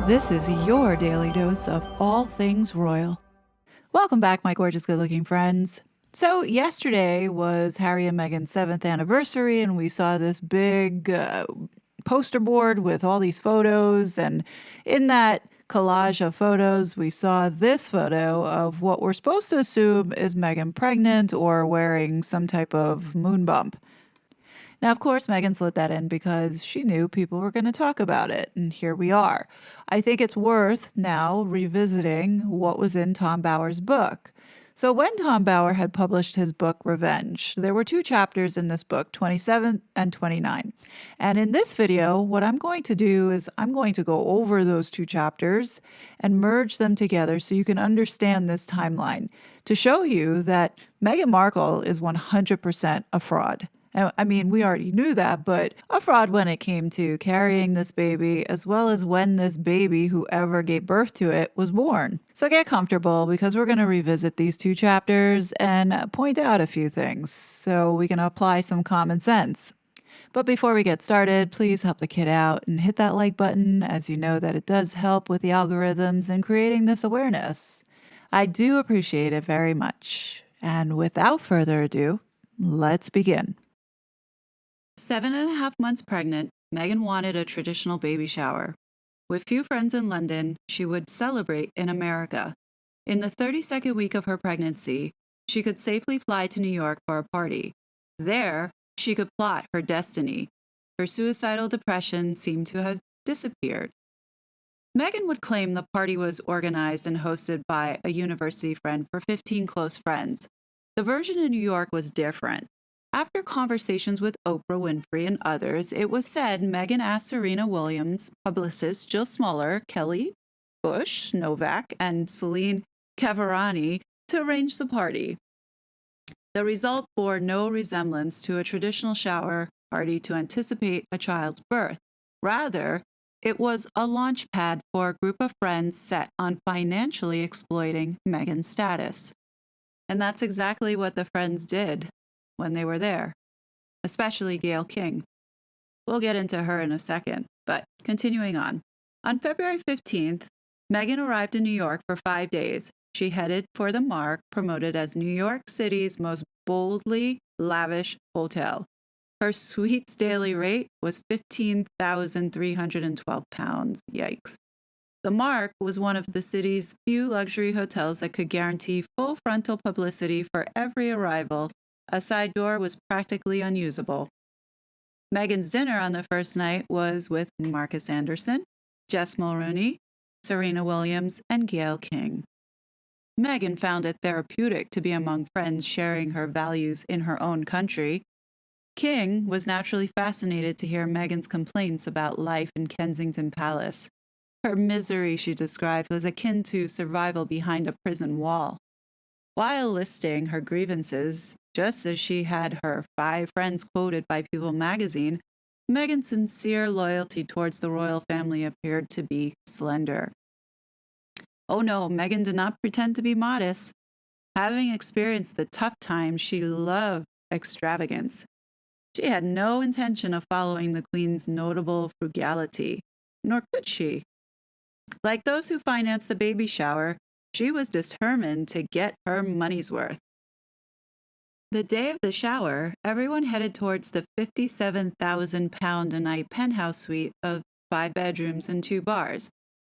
This is your daily dose of all things royal. Welcome back, my gorgeous, good looking friends. So, yesterday was Harry and Meghan's 7th anniversary, and we saw this big poster board with all these photos. And in that collage of photos, we saw this photo of what we're supposed to assume is Meghan pregnant or wearing some type of moon bump. Now, of course, Meghan slid that in because she knew people were going to talk about it, and here we are. I think it's worth now revisiting what was in Tom Bower's book. So, when Tom Bower had published his book, Revenge, there were 2 chapters in this book, 27 and 29. And in this video, what I'm going to do is I'm going to go over those 2 chapters and merge them together so you can understand this timeline to show you that Meghan Markle is 100% a fraud. I mean, we already knew that, but a fraud when it came to carrying this baby, as well as when this baby, whoever gave birth to it, was born. So get comfortable because we're going to revisit these 2 chapters and point out a few things so we can apply some common sense. But before we get started, please help the kid out and hit that like button, as you know that it does help with the algorithms in creating this awareness. I do appreciate it very much. And without further ado, let's begin. 7.5 months pregnant, Meghan wanted a traditional baby shower. With few friends in London, she would celebrate in America. In the 32nd week of her pregnancy, she could safely fly to New York for a party. There, she could plot her destiny. Her suicidal depression seemed to have disappeared. Meghan would claim the party was organized and hosted by a university friend for 15 close friends. The version in New York was different. After conversations with Oprah Winfrey and others, it was said Meghan asked Serena Williams, publicists Jill Smoller, Kelly Bush, Novak, and Celine Cavarani to arrange the party. The result bore no resemblance to a traditional shower party to anticipate a child's birth. Rather, it was a launch pad for a group of friends set on financially exploiting Meghan's status. And that's exactly what the friends did when they were there, especially Gail King. We'll get into her in a second, but continuing on. On February 15th, Meghan arrived in New York for 5 days. She headed for the Mark, promoted as New York City's most boldly lavish hotel. Her suite's daily rate was £15,312. Yikes. The Mark was one of the city's few luxury hotels that could guarantee full frontal publicity for every arrival. A side door was practically unusable. Meghan's dinner on the first night was with Marcus Anderson, Jess Mulrooney, Serena Williams, and Gail King. Meghan found it therapeutic to be among friends sharing her values in her own country. King was naturally fascinated to hear Meghan's complaints about life in Kensington Palace. Her misery, she described, was akin to survival behind a prison wall. While listing her grievances, just as she had her 5 friends quoted by People magazine, Meghan's sincere loyalty towards the royal family appeared to be slender. Oh no, Meghan did not pretend to be modest. Having experienced the tough times, she loved extravagance. She had no intention of following the Queen's notable frugality, nor could she. Like those who financed the baby shower, she was determined to get her money's worth. The day of the shower, everyone headed towards the £57,000 a night penthouse suite of 5 bedrooms and 2 bars.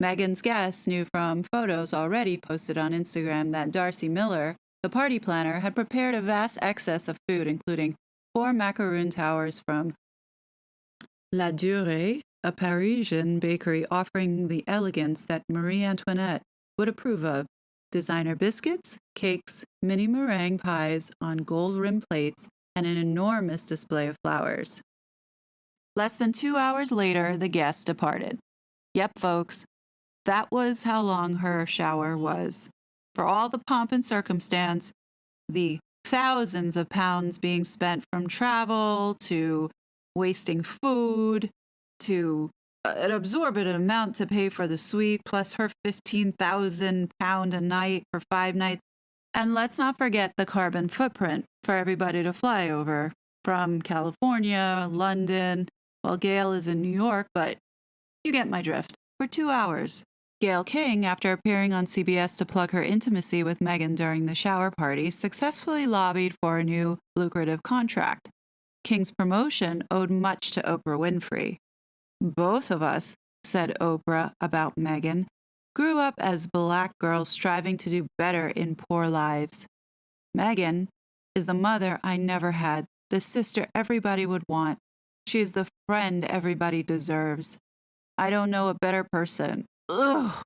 Meghan's guests knew from photos already posted on Instagram that Darcy Miller, the party planner, had prepared a vast excess of food, including 4 macaroon towers from La Durée, a Parisian bakery offering the elegance that Marie Antoinette would approve of. Designer biscuits, cakes, mini meringue pies on gold-rimmed plates, and an enormous display of flowers. Less than 2 hours later, the guests departed. Yep, folks, that was how long her shower was. For all the pomp and circumstance, the thousands of pounds being spent from travel to wasting food to an exorbitant amount to pay for the suite, plus her £15,000 a night for 5 nights. And let's not forget the carbon footprint for everybody to fly over from California, London. Well, Gail is in New York, but you get my drift. for 2 hours. Gail King, after appearing on CBS to plug her intimacy with Meghan during the shower party, successfully lobbied for a new, lucrative contract. King's promotion owed much to Oprah Winfrey. Both of us, said Oprah about Meghan, grew up as Black girls striving to do better in poor lives. Meghan is the mother I never had, the sister everybody would want. She is the friend everybody deserves. I don't know a better person. Ugh,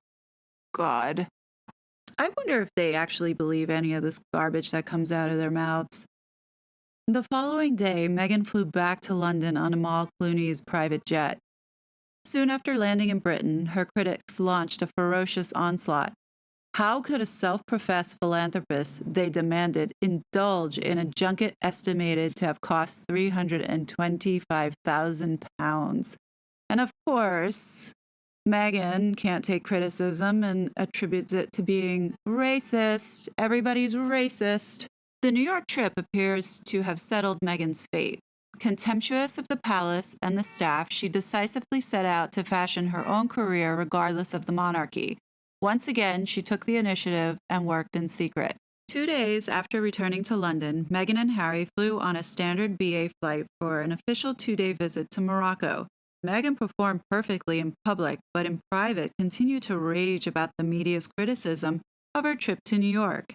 God. I wonder if they actually believe any of this garbage that comes out of their mouths. The following day, Meghan flew back to London on Amal Clooney's private jet. Soon after landing in Britain, her critics launched a ferocious onslaught. How could a self-professed philanthropist, they demanded, indulge in a junket estimated to have cost £325,000? And of course, Meghan can't take criticism and attributes it to being racist. Everybody's racist. The New York trip appears to have settled Meghan's fate. Contemptuous of the palace and the staff, she decisively set out to fashion her own career regardless of the monarchy. Once again, she took the initiative and worked in secret. 2 days after returning to London, Meghan and Harry flew on a standard BA flight for an official 2-day visit to Morocco. Meghan performed perfectly in public, but in private continued to rage about the media's criticism of her trip to New York.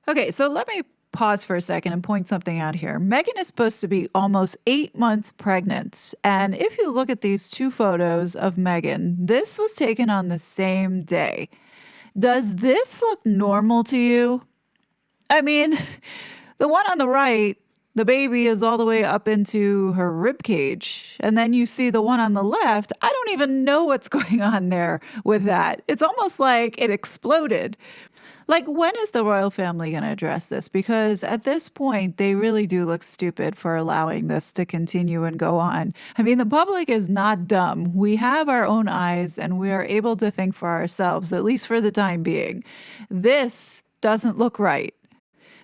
Okay, so let me pause for a second and point something out here. Meghan is supposed to be almost 8 months pregnant. And if you look at these two photos of Meghan, this was taken on the same day. Does this look normal to you? I mean, the one on the right, the baby is all the way up into her rib cage. And then you see the one on the left. I don't even know what's going on there with that. It's almost like it exploded. Like, when is the royal family going to address this? Because at this point, they really do look stupid for allowing this to continue and go on. I mean, the public is not dumb. We have our own eyes and we are able to think for ourselves, at least for the time being. This doesn't look right.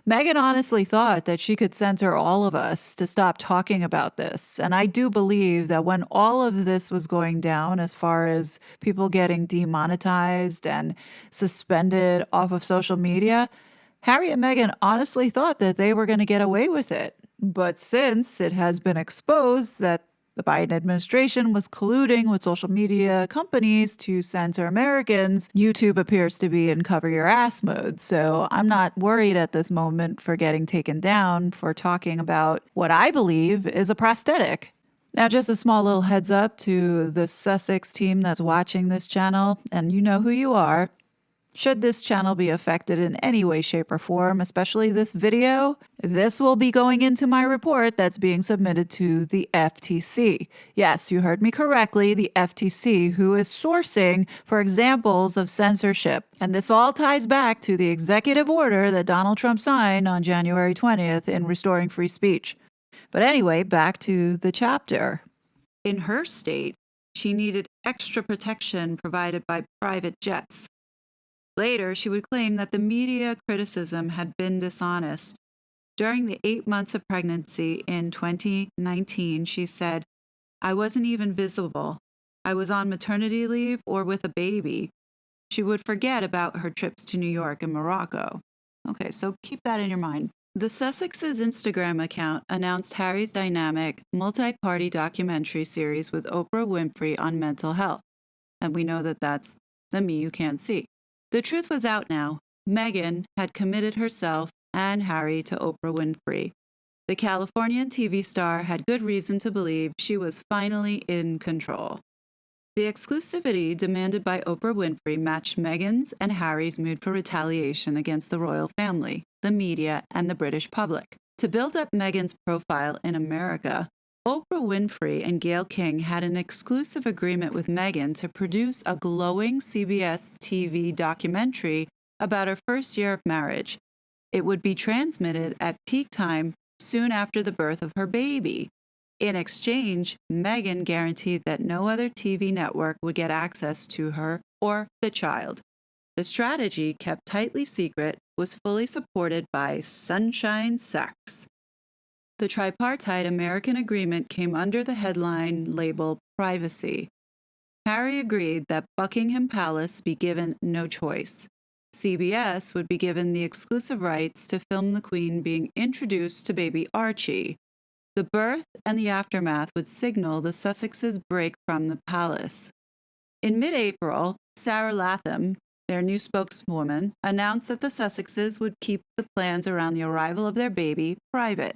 Meghan honestly thought that she could censor all of us to stop talking about this. And I do believe that when all of this was going down, as far as people getting demonetized and suspended off of social media, Harry and Meghan honestly thought that they were going to get away with it. But since it has been exposed that the Biden administration was colluding with social media companies to censor Americans, YouTube appears to be in cover your ass mode. So I'm not worried at this moment for getting taken down for talking about what I believe is a prosthetic. Now, just a small little heads up to the Sussex team that's watching this channel, and you know who you are. Should this channel be affected in any way, shape, or form, especially this video, this will be going into my report that's being submitted to the FTC. Yes, you heard me correctly, the FTC, who is sourcing for examples of censorship. And this all ties back to the executive order that Donald Trump signed on January 20th in restoring free speech. But anyway, back to the chapter. In her state, she needed extra protection provided by private jets. Later, she would claim that the media criticism had been dishonest. During the 8 months of pregnancy in 2019, she said, "I wasn't even visible. I was on maternity leave or with a baby." She would forget about her trips to New York and Morocco. Okay, so keep that in your mind. The Sussex's Instagram account announced Harry's dynamic, multi-party documentary series with Oprah Winfrey on mental health. And we know that that's the me you can't see. The truth was out now. Meghan had committed herself and Harry to Oprah Winfrey. The Californian TV star had good reason to believe she was finally in control. The exclusivity demanded by Oprah Winfrey matched Meghan's and Harry's mood for retaliation against the royal family, the media, and the British public. To build up Meghan's profile in America, Oprah Winfrey and Gail King had an exclusive agreement with Meghan to produce a glowing CBS TV documentary about her first year of marriage. It would be transmitted at peak time soon after the birth of her baby. In exchange, Meghan guaranteed that no other TV network would get access to her or the child. The strategy, kept tightly secret, was fully supported by Sunshine Sachs. The tripartite American agreement came under the headline labeled privacy. Harry agreed that Buckingham Palace be given no choice. CBS would be given the exclusive rights to film the Queen being introduced to baby Archie. The birth and the aftermath would signal the Sussexes' break from the palace. In mid-April, Sarah Latham, their new spokeswoman, announced that the Sussexes would keep the plans around the arrival of their baby private.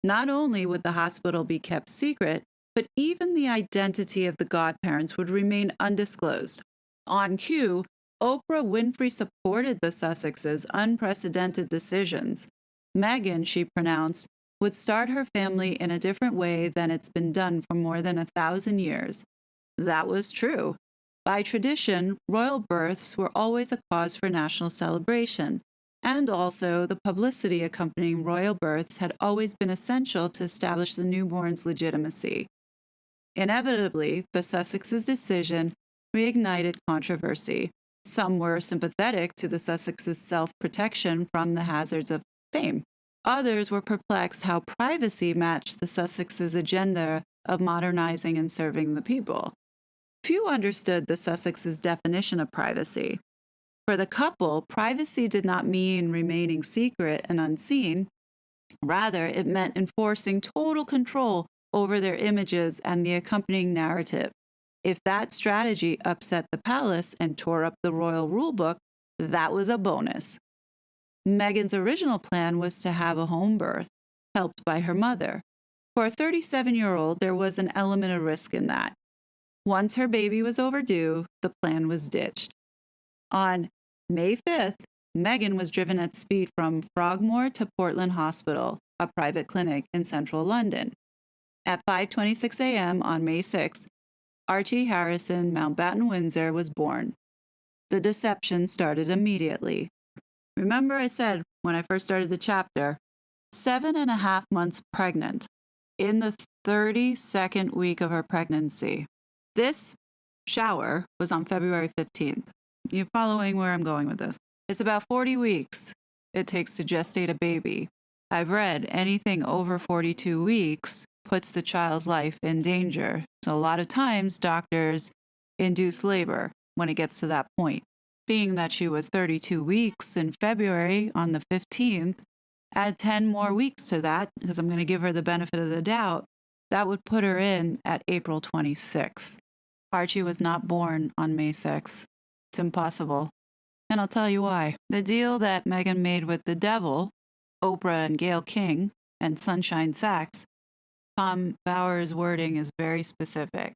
Not only would the hospital be kept secret, but even the identity of the godparents would remain undisclosed. On cue, Oprah Winfrey supported the Sussexes' unprecedented decisions. Meghan, she pronounced, would start her family in a different way than it's been done for more than 1,000 years. That was true. By tradition, royal births were always a cause for national celebration, and also the publicity accompanying royal births had always been essential to establish the newborn's legitimacy. Inevitably, the Sussexes' decision reignited controversy. Some were sympathetic to the Sussexes' self-protection from the hazards of fame. Others were perplexed how privacy matched the Sussexes' agenda of modernizing and serving the people. Few understood the Sussexes' definition of privacy. For the couple, privacy did not mean remaining secret and unseen. Rather, it meant enforcing total control over their images and the accompanying narrative. If that strategy upset the palace and tore up the royal rulebook, that was a bonus. Meghan's original plan was to have a home birth, helped by her mother. For a 37-year-old, there was an element of risk in that. Once her baby was overdue, the plan was ditched. On May 5th, Meghan was driven at speed from Frogmore to Portland Hospital, a private clinic in central London. At 5:26 a.m. on May 6th, Archie Harrison Mountbatten Windsor was born. The deception started immediately. Remember I said when I first started the chapter, 7.5 months pregnant, in the 32nd week of her pregnancy. This shower was on February 15th. You're following where I'm going with this. It's about 40 weeks it takes to gestate a baby. I've read anything over 42 weeks puts the child's life in danger. So a lot of times doctors induce labor when it gets to that point. Being that she was 32 weeks in February on the 15th, add 10 more weeks to that, because I'm going to give her the benefit of the doubt, that would put her in at April 26th. Archie was not born on May 6th. It's impossible. And I'll tell you why. The deal that Meghan made with the devil, Oprah and Gail King, and Sunshine Sachs, Tom Bauer's wording is very specific.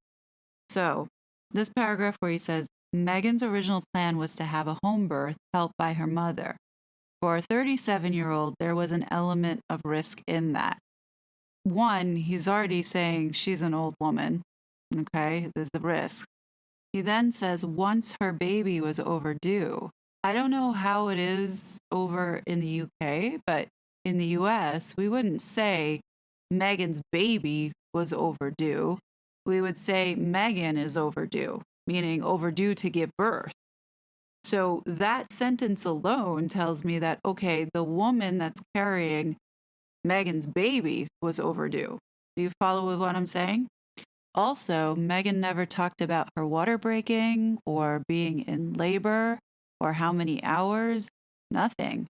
So, this paragraph where he says, Meghan's original plan was to have a home birth helped by her mother. For a 37-year-old, there was an element of risk in that. One, he's already saying she's an old woman. Okay, there's the risk. He then says once her baby was overdue. I don't know how it is over in the UK, but in the US, we wouldn't say Meghan's baby was overdue. We would say Meghan is overdue, meaning overdue to give birth. So that sentence alone tells me that, okay, the woman that's carrying Meghan's baby was overdue. Do you follow with what I'm saying? Also, Meghan never talked about her water breaking or being in labor or how many hours. Nothing.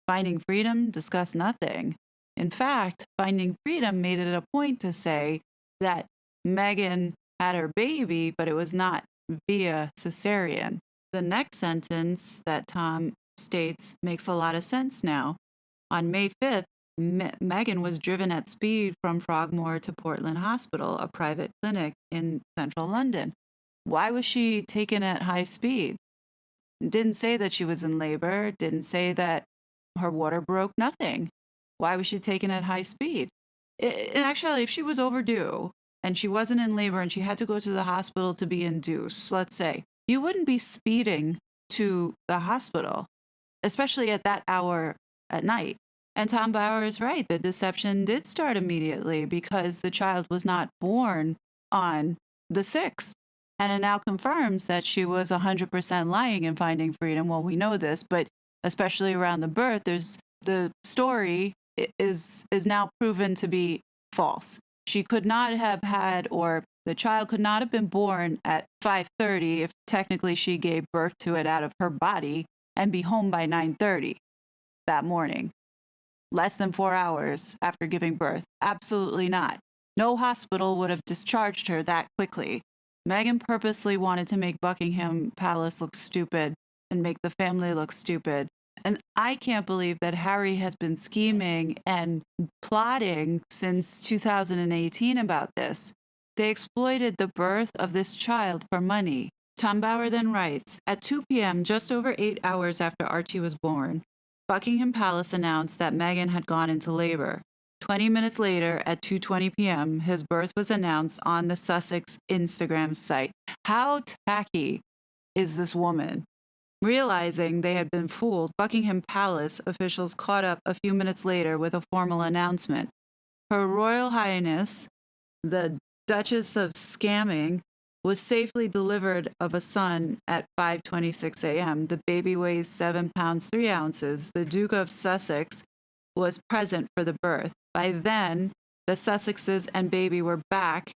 Finding Freedom discussed nothing. In fact, Finding Freedom made it a point to say that Meghan had her baby, but it was not via cesarean. The next sentence that Tom states makes a lot of sense now. On May 5th, Meghan was driven at speed from Frogmore to Portland Hospital, a private clinic in central London. Why was she taken at high speed? Didn't say that she was in labor, didn't say that her water broke, nothing. Why was she taken at high speed? And actually, if she was overdue and she wasn't in labor and she had to go to the hospital to be induced, let's say, you wouldn't be speeding to the hospital, especially at that hour at night. And Tom Bauer is right. The deception did start immediately because the child was not born on the 6th. And it now confirms that she was 100% lying in Finding Freedom. Well, we know this, but especially around the birth, the story is now proven to be false. She could not have had or The child could not have been born at 5:30 if technically she gave birth to it out of her body and be home by 9:30 that morning. Less than 4 hours after giving birth. Absolutely not. No hospital would have discharged her that quickly. Meghan purposely wanted to make Buckingham Palace look stupid and make the family look stupid. And I can't believe that Harry has been scheming and plotting since 2018 about this. They exploited the birth of this child for money. Tom Bauer then writes, at 2 p.m., just over 8 hours after Archie was born, Buckingham Palace announced that Meghan had gone into labor. 20 minutes later, at 2:20 p.m., his birth was announced on the Sussex Instagram site. How tacky is this woman? Realizing they had been fooled, Buckingham Palace officials caught up a few minutes later with a formal announcement. Her Royal Highness, the Duchess of Scamming, was safely delivered of a son at 5:26 a.m. The baby weighs 7 pounds 3 ounces. The Duke of Sussex was present for the birth. By then, the Sussexes and baby were back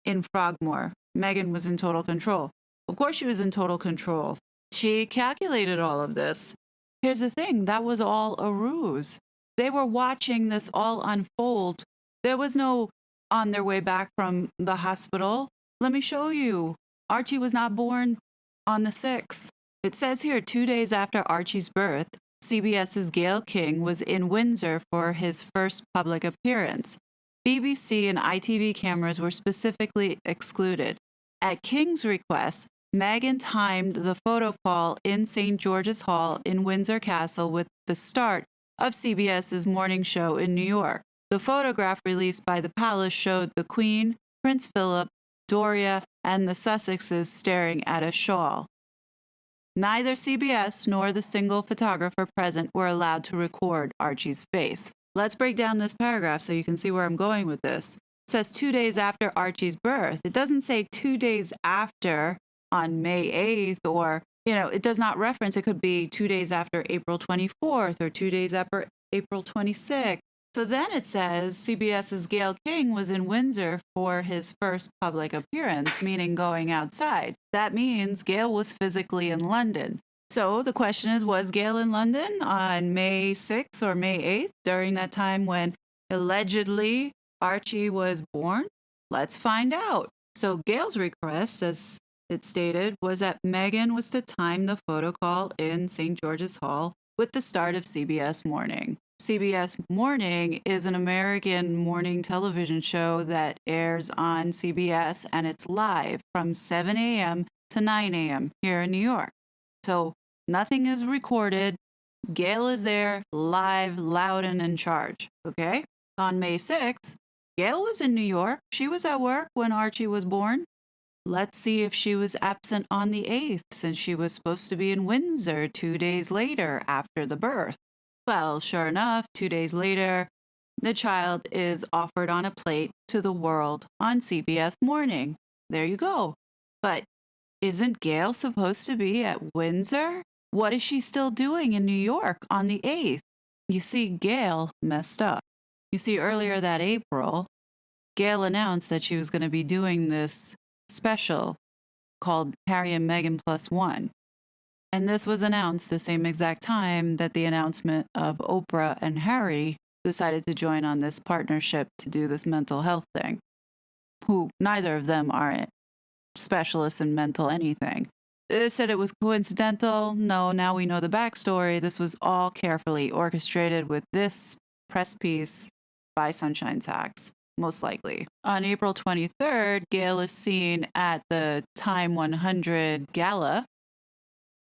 in Frogmore. Meghan was in total control. Of course she was in total control. She calculated all of this. Here's the thing, that was all a ruse. They were watching this all unfold. There was no on their way back from the hospital. Let me show you. Archie was not born on the 6th. It says here 2 days after Archie's birth, CBS's Gail King was in Windsor for his first public appearance. BBC and ITV cameras were specifically excluded. At King's request, Meghan timed the photo call in St. George's Hall in Windsor Castle with the start of CBS's morning show in New York. The photograph released by the palace showed the Queen, Prince Philip, Doria, and the Sussexes staring at a shawl. Neither CBS nor the single photographer present were allowed to record Archie's face. Let's break down this paragraph so you can see where I'm going with this. It says 2 days after Archie's birth. It doesn't say 2 days after on May 8th or, it does not reference. It could be 2 days after April 24th or 2 days after April 26th. So then it says CBS's Gail King was in Windsor for his first public appearance, meaning going outside. That means Gail was physically in London. So the question is, was Gail in London on May 6th or May 8th during that time when allegedly Archie was born? Let's find out. So Gail's request, as it stated, was that Meghan was to time the photo call in St. George's Hall with the start of CBS Morning. CBS Morning is an American morning television show that airs on CBS, and it's live from 7 a.m. to 9 a.m. here in New York. So nothing is recorded. Gail is there, live, loud, and in charge, okay? On May 6th, Gail was in New York. She was at work when Archie was born. Let's see if she was absent on the 8th, since she was supposed to be in Windsor 2 days later after the birth. Well, sure enough, 2 days later, the child is offered on a plate to the world on CBS Morning. There you go. But isn't Gail supposed to be at Windsor? What is she still doing in New York on the 8th? You see, Gail messed up. You see, earlier that April, Gail announced that she was going to be doing this special called Harry and Meghan Plus One. And this was announced the same exact time that the announcement of Oprah and Harry decided to join on this partnership to do this mental health thing, who neither of them are specialists in mental anything. They said it was coincidental. No, now we know the backstory. This was all carefully orchestrated with this press piece by Sunshine Sachs, most likely. On April 23rd, Gail is seen at the Time 100 Gala,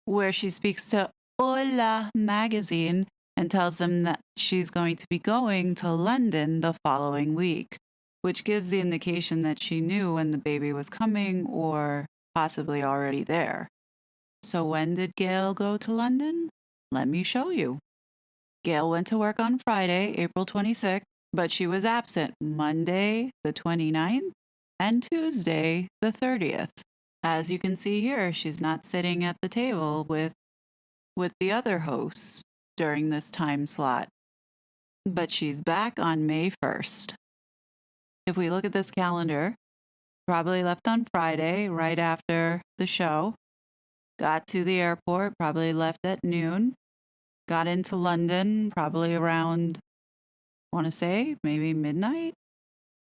where she speaks to Hola magazine and tells them that she's going to be going to London the following week, which gives the indication that she knew when the baby was coming or possibly already there. So when did Gail go to London? Let me show you. Gail went to work on Friday, April 26th, but she was absent Monday, the 29th, and Tuesday, the 30th. As you can see here, she's not sitting at the table with the other hosts during this time slot, but she's back on May 1st. If we look at this calendar, Probably left on Friday, right after the show. Got to the airport, probably left at noon. Got into London, probably around, I want to say, maybe midnight.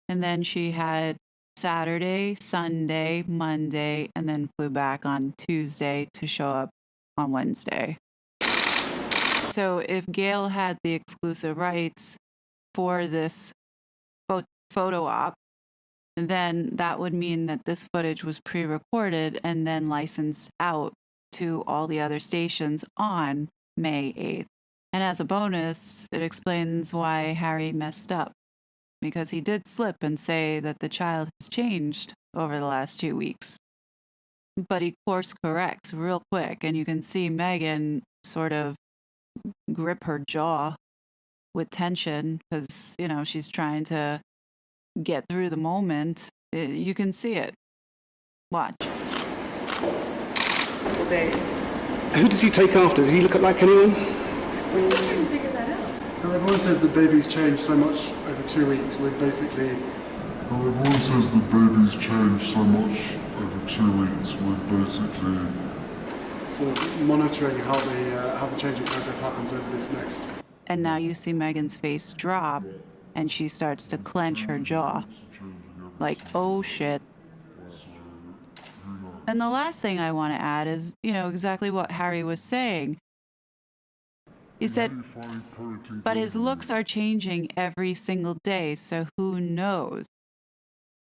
And then she had Saturday, Sunday, Monday, and then flew back on Tuesday to show up on Wednesday. So if Gail had the exclusive rights for this photo op, then that would mean that this footage was pre-recorded and then licensed out to all the other stations on May 8th. And as a bonus, it explains why Harry messed up, because he did slip and say that the child has changed over the last 2 weeks. But he course corrects real quick, and you can see Meghan sort of grip her jaw with tension because, she's trying to get through the moment. You can see it. Watch. Couple days. Who does he take after? Does he look like anyone? We're still trying to figure that out. Now, everyone says the baby's changed so much over 2 weeks. We're basically... Everyone says the baby's changed so much over 2 weeks. We're basically sort of monitoring how the changing process happens over this next... And now you see Meghan's face drop, and she starts to clench her jaw. Like, oh shit. And the last thing I want to add is, exactly what Harry was saying. He said, but his looks are changing every single day, so who knows?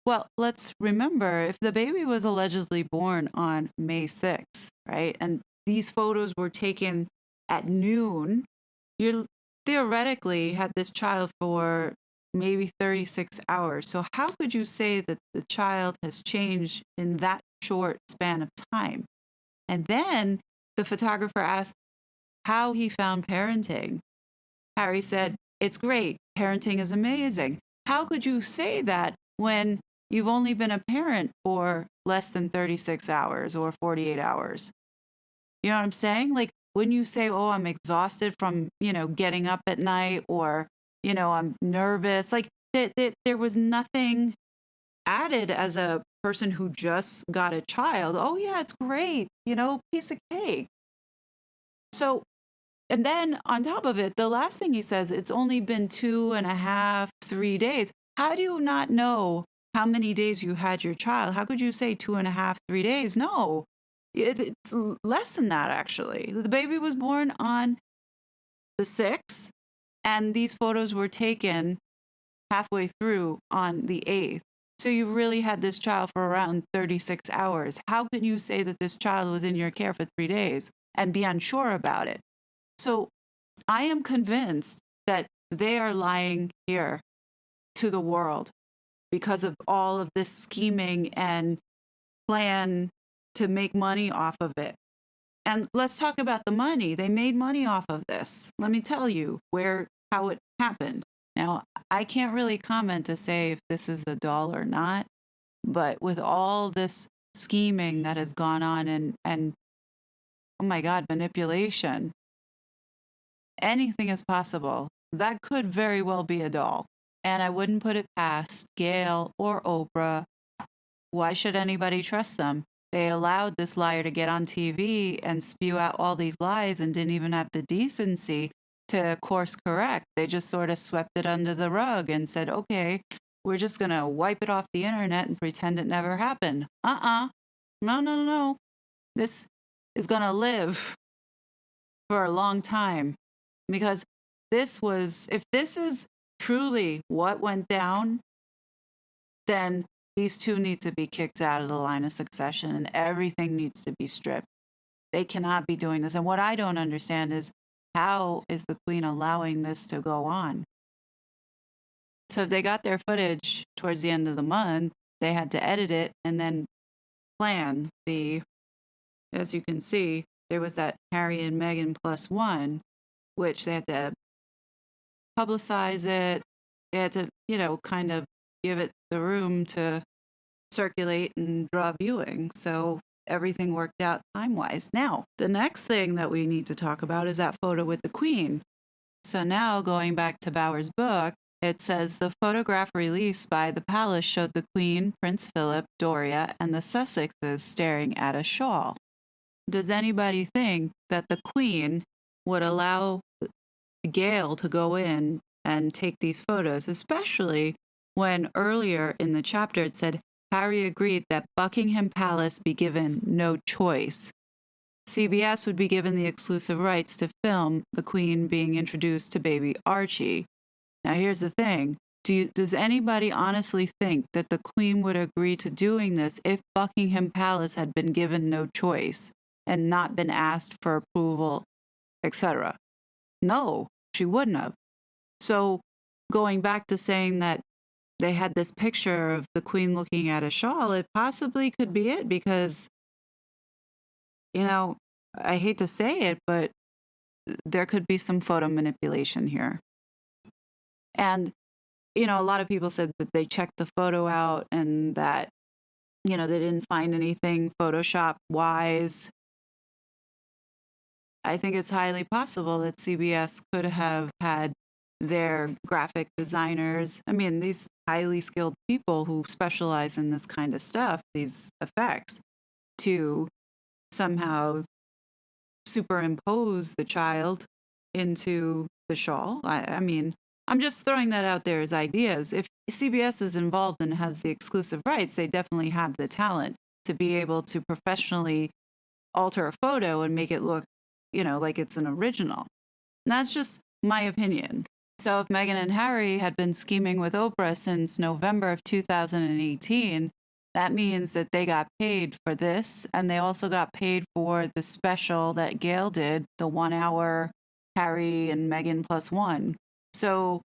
Well, let's remember, if the baby was allegedly born on May 6th, right, and these photos were taken at noon, you theoretically had this child for maybe 36 hours. So how could you say that the child has changed in that short span of time? And then the photographer asked how he found parenting. Harry said, it's great. Parenting is amazing. How could you say that when you've only been a parent for less than 36 hours or 48 hours? You know what I'm saying? Like, when you say, oh, I'm exhausted from, getting up at night, or, I'm nervous, like there was nothing added as a person who just got a child. Oh yeah, it's great, piece of cake. So, and then on top of it, the last thing he says, it's only been 2.5, 3 days. How do you not know how many days you had your child? How could you say 2.5, 3 days? No. It's less than that, actually. The baby was born on the 6th, and these photos were taken halfway through on the 8th. So you really had this child for around 36 hours. How can you say that this child was in your care for 3 days and be unsure about it? So I am convinced that they are lying here to the world because of all of this scheming and plan to make money off of it. And let's talk about the money. They made money off of this. Let me tell you how it happened. Now, I can't really comment to say if this is a doll or not, but with all this scheming that has gone on and oh my God, manipulation, anything is possible. That could very well be a doll. And I wouldn't put it past Gail or Oprah. Why should anybody trust them? They allowed this liar to get on TV and spew out all these lies and didn't even have the decency to course correct. They just sort of swept it under the rug and said, okay, we're just going to wipe it off the internet and pretend it never happened. No. This is going to live for a long time, because if this is truly what went down, then these two need to be kicked out of the line of succession and everything needs to be stripped. They cannot be doing this. And what I don't understand is, how is the Queen allowing this to go on? So if they got their footage towards the end of the month, they had to edit it and then plan as you can see, there was that Harry and Meghan +1, which they had to publicize it. They had to, kind of give it the room to circulate and draw viewing. So everything worked out time-wise. Now, the next thing that we need to talk about is that photo with the Queen. So now, going back to Bauer's book, It says the photograph released by the palace showed the Queen, Prince Philip, Doria, and the Sussexes staring at a shawl. Does anybody think that the Queen would allow Gail to go in and take these photos, especially when earlier in the chapter it said Harry agreed that Buckingham Palace be given no choice. CBS would be given the exclusive rights to film the Queen being introduced to baby Archie. Now, here's the thing. Does anybody honestly think that the Queen would agree to doing this if Buckingham Palace had been given no choice and not been asked for approval, etc.? No, she wouldn't have. So, going back to saying that they had this picture of the Queen looking at a shawl, it possibly could be it because, I hate to say it, but there could be some photo manipulation here. And, a lot of people said that they checked the photo out and that, they didn't find anything Photoshop wise. I think it's highly possible that CBS could have had their graphic designers, these highly skilled people who specialize in this kind of stuff, these effects, to somehow superimpose the child into the shawl. I'm just throwing that out there as ideas. If CBS is involved and has the exclusive rights, they definitely have the talent to be able to professionally alter a photo and make it look, like it's an original. And that's just my opinion. So if Meghan and Harry had been scheming with Oprah since November of 2018, that means that they got paid for this, and they also got paid for the special that Gail did, the 1 hour Harry and Meghan +1. So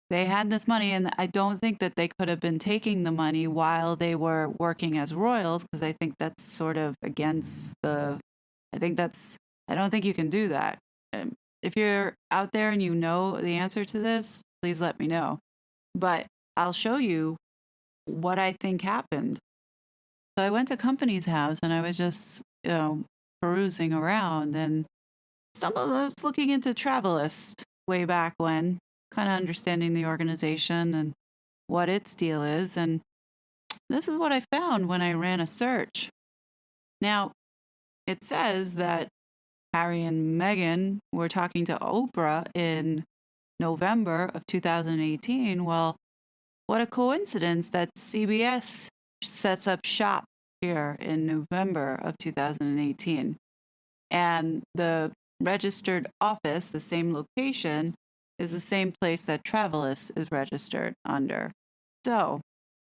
they had this money, and I don't think that they could have been taking the money while they were working as royals, because I think that's sort of against I don't think you can do that. If you're out there and you know the answer to this, please let me know. But I'll show you what I think happened. So I went to Company's house and I was just, perusing around, and I was looking into Travelist way back when, kind of understanding the organization and what its deal is. And this is what I found when I ran a search. Now, it says that Harry and Meghan were talking to Oprah in November of 2018. Well, what a coincidence that CBS sets up shop here in November of 2018. And the registered office, the same location, is the same place that Travelist is registered under. So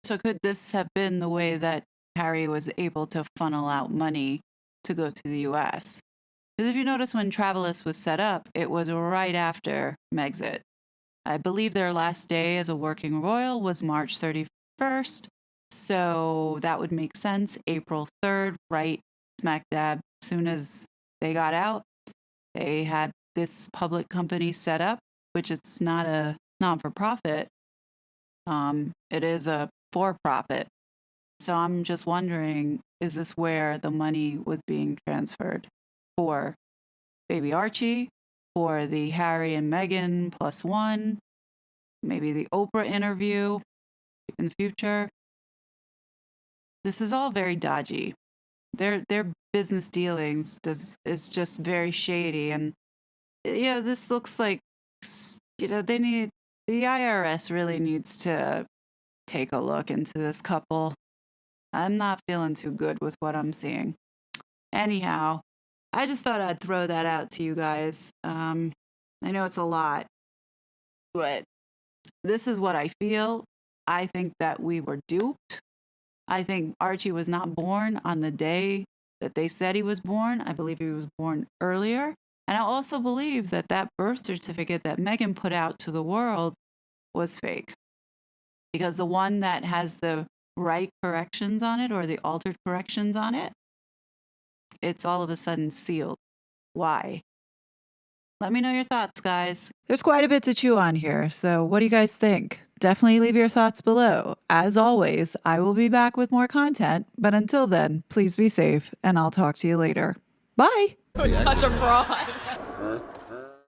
could this have been the way that Harry was able to funnel out money to go to the US? Because if you notice, when Travelist was set up, it was right after Megxit. I believe their last day as a working royal was March 31st. So that would make sense. April 3rd, right smack dab, as soon as they got out, they had this public company set up, which it's not a non-for-profit. It is a for-profit. So I'm just wondering, is this where the money was being transferred for baby Archie, for the Harry and Meghan +1, maybe the Oprah interview in the future? This is all very dodgy. Their business dealings is just very shady, and this looks like the IRS really needs to take a look into this couple. I'm not feeling too good with what I'm seeing. Anyhow, I just thought I'd throw that out to you guys. I know it's a lot, but this is what I feel. I think that we were duped. I think Archie was not born on the day that they said he was born. I believe he was born earlier. And I also believe that that birth certificate that Meghan put out to the world was fake. Because the one that has the right corrections on it, or the altered corrections on it, it's all of a sudden sealed. Why? Let me know your thoughts, guys. There's quite a bit to chew on here, so what do you guys think? Definitely leave your thoughts below. As always, I will be back with more content, but until then, please be safe, and I'll talk to you later. Bye! Such a fraud.